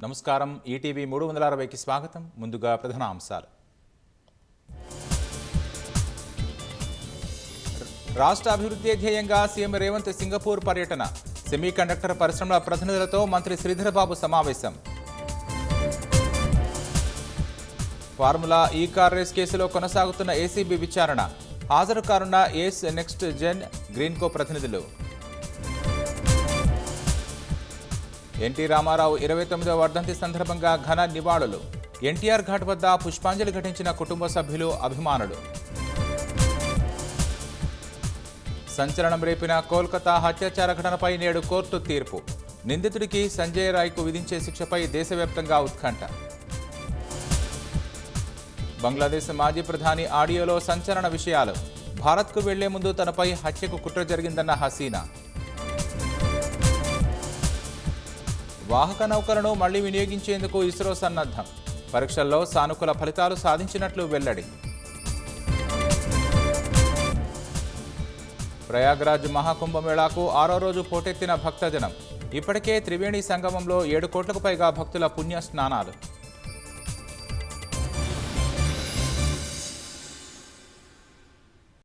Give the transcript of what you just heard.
నమస్కారం. ఈటీవీ 360కి స్వాగతం. ముందుగా ప్రధాన అంశాలు. రాష్ట్ర అభివృద్ధి ధ్యేయంగా సీఎం రేవంత్ సింగపూర్ పర్యటన. సెమీకండక్టర్ పరిశ్రమల ప్రతినిధులతో మంత్రి శ్రీధరబాబు సమావేశం. ఫార్ములా ఈ కార్ రేస్ కేసులో కొనసాగుతున్న ఏసీబీ విచారణ. హాజరు కానున్న ఏస్ నెక్స్ట్ జెన్ గ్రీన్కో ప్రతినిధులు. ఎన్టీ రామారావు 29వ వర్ధంతి సందర్భంగా ఘన నివాళులు. ఎన్టీఆర్ ఘాట్ వద్ద పుష్పాంజలి ఘటించిన కుటుంబ సభ్యులు, అభిమానులు. సంచలనం రేపిన కోల్కతా హత్యాచార ఘటనపై నేడు కోర్టు తీర్పు. నిందితుడికి సంజయ్ రాయ్కు విధించే శిక్షపై దేశవ్యాప్తంగా ఉత్కంఠ. బంగ్లాదేశ్ మాజీ ప్రధాని ఆడియోలో సంచలన విషయాలు. భారత్కు వెళ్లే ముందు తనపై హత్యకు కుట్ర జరిగిందన్న హసీనా. వాహక నౌకలను మళ్లీ వినియోగించేందుకు ఇస్రో సన్నద్ధం. పరీక్షల్లో సానుకూల ఫలితాలు సాధించినట్లు వెల్లడి. ప్రయాగ్రాజ్ మహాకుంభమేళాకు 6వ రోజు పోటెత్తిన భక్తజనం. ఇప్పటికే త్రివేణి సంగమంలో 7 కోట్లకు పైగా భక్తుల పుణ్య స్నానాలు.